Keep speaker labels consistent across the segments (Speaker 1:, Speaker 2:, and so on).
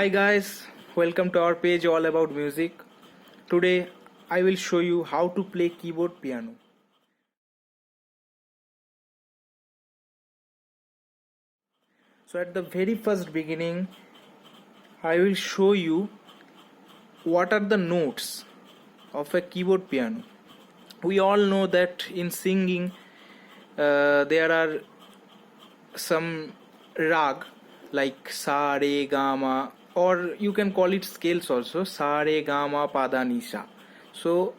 Speaker 1: Hi guys, welcome to our page all about music. Today I will show you how to play keyboard piano. So at the very first beginning I will show you what are the notes of a keyboard piano. We all know that in singing there are some rag like sa re ga ma, or you can call it scales also, sa re ga ma pa da ni sa. So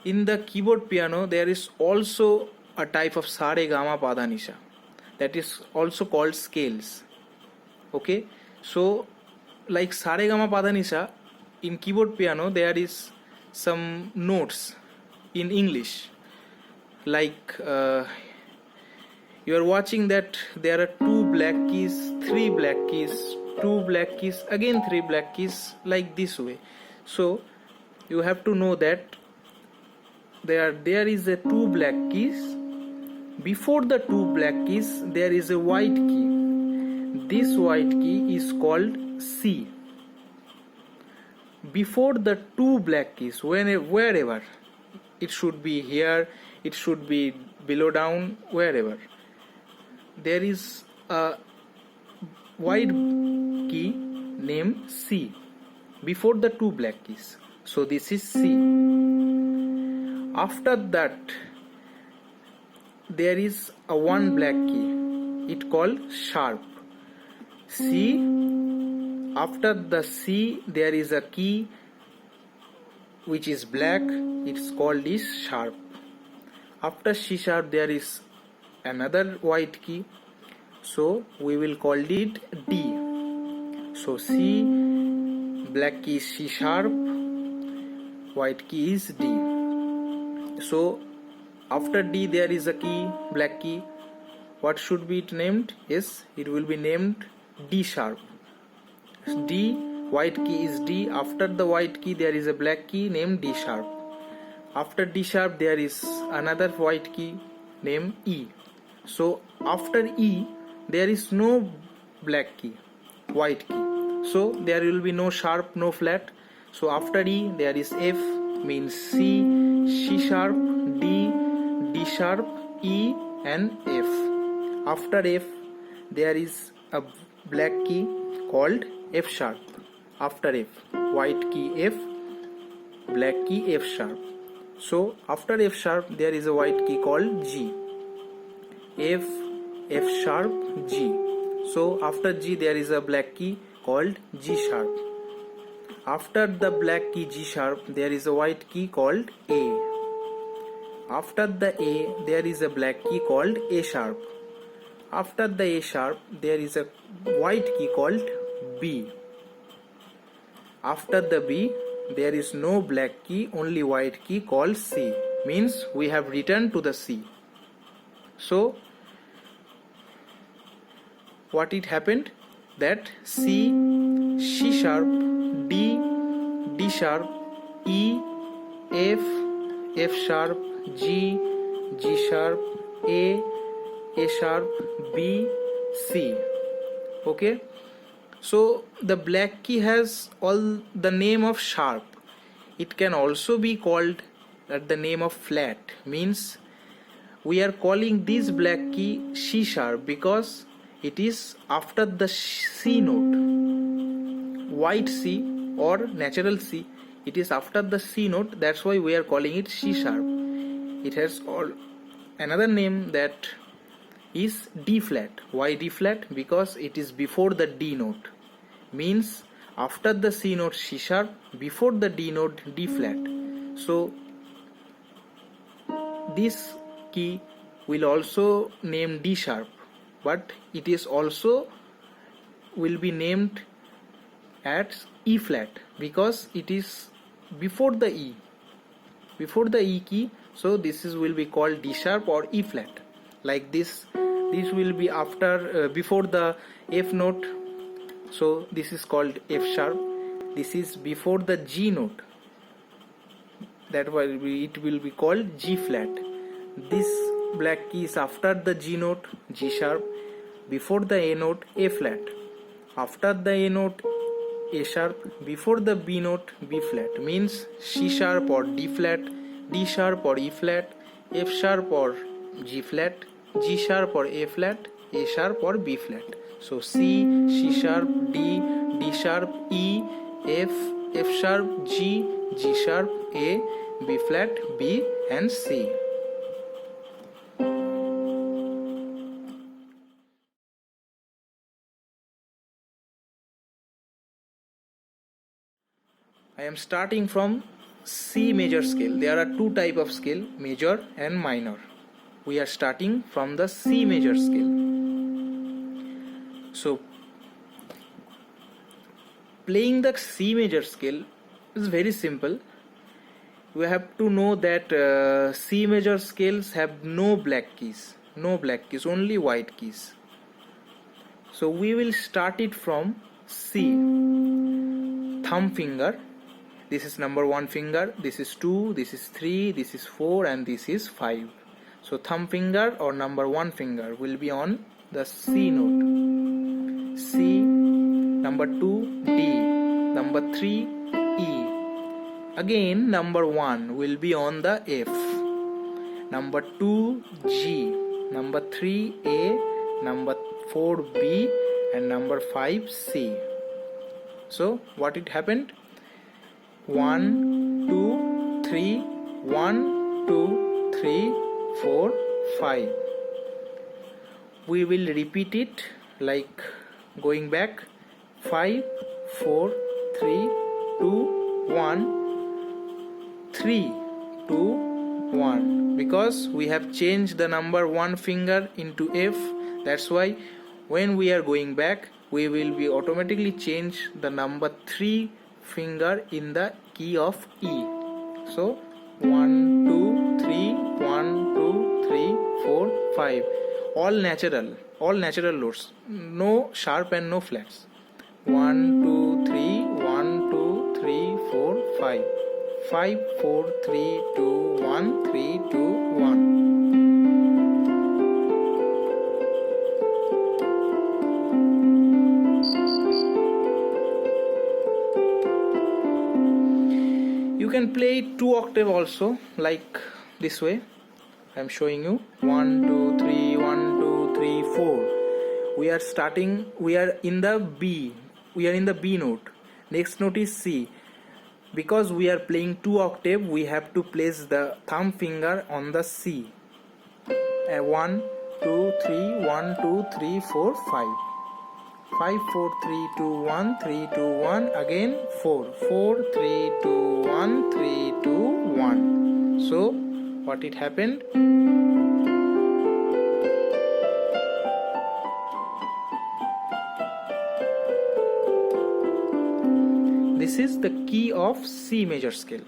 Speaker 1: in the keyboard piano there is also a type of sa re ga ma pa da ni sa, that is also called scales. Okay, so like sa re ga ma pa da ni sa, in keyboard piano there is some notes in English, like you are watching that there are two black keys, three black keys, two black keys, again three black keys, like this way. So you have to know that there is a two black keys. Before the two black keys there is a white key. This white key is called C. Before the two black keys, wherever, it should be here, it should be below down, wherever, there is a white key named C before the two black keys. So this is C. After that there is a one black key, it called sharp. C. After the C there is a key which is black, it's called is sharp. After C sharp there is another white key, so we will call it D. So C, black key is C sharp, white key is D. So after D there is a key, black key. What should be it named? Yes, it will be named D sharp. D, white key is D. After the white key there is a black key named D sharp. After D sharp there is another white key named E. So after E there is no black key, white key, so there will be no sharp, no flat. So after E there is F, means C, C sharp, D, D sharp, E and F. After F there is a black key called F sharp. After F, white key F, black key F sharp. So after F sharp there is a white key called G. F, F sharp, G. So after G there is a black key called G sharp. After the black key G sharp there is a white key called A. After the A there is a black key called A sharp. After the A sharp there is a white key called B. After the B there is no black key, only white key called C, means we have returned to the C. So what it happened, that C, C sharp, D, D sharp, E, F, F sharp, G, G sharp, A sharp, B, C. Okay, so the black key has all the name of sharp. It can also be called at the name of flat, means we are calling this black key C sharp because it is after the C note. White C or natural C, it is after the C note, that's why we are calling it C sharp. It has another name, that is D flat. Why D flat? Because it is before the D note, means after the C note C sharp, before the D note D flat. So this key will also name D sharp, but it is also will be named as E flat because it is before the E key. So this is will be called D sharp or E flat. Like this will be after before the F note, so this is called F sharp. This is before the G note, that it will be called G flat. This black key is after the G note, G sharp, before the A note, A flat. After the A note, A sharp, before the B note B flat means C sharp or D flat, D sharp or E flat, F sharp or G flat, G sharp or A flat, A sharp or B flat. So C, C sharp, D, D sharp, E, F, F sharp, G, G sharp, A, B flat, B and C. I am starting from C major scale. There are two type of scale, major and minor. We are starting from the C major scale. So playing the C major scale is very simple. We have to know that C major scales have no black keys, only white keys. So we will start it from C. Thumb finger. This is number 1 finger, this is 2, this is 3, this is 4 and this is 5. So thumb finger or number 1 finger will be on the C note. C, number 2 D, number 3 E. Again number 1 will be on the F. Number 2 G, number 3 A, number 4 B and number 5 C. So what it happened? 1, 2, 3, 1, 2, 3, 4, 5. We will repeat it like going back 5, 4, 3, 2, 1, 3, 2, 1. Because we have changed the number 1 finger into F, that's why when we are going back, we will be automatically change the number 3 finger in the key of E. So 1, 2, 3, 1, 2, 3, 4, 5. All natural notes. No sharp and no flats. 1, 2, 3, 1, 2, 3, 4, 5. 5, 4, 3, 2, 1, 3, 2, 1. You can play 2 octave also, like this way. I am showing you 1, 2, 3, 1, 2, 3, 4. We are in the B. We are in the B note. Next note is C. Because we are playing 2 octave, we have to place the thumb finger on the C. 1, 2, 3, 1, 2, 3, 4, 5. 5, 4, 3, 2, 1, 3, 2, 1. Again 4, 4, 3, 2, 1, 3, 2, 1. So what it happened? This is the key of C major scale.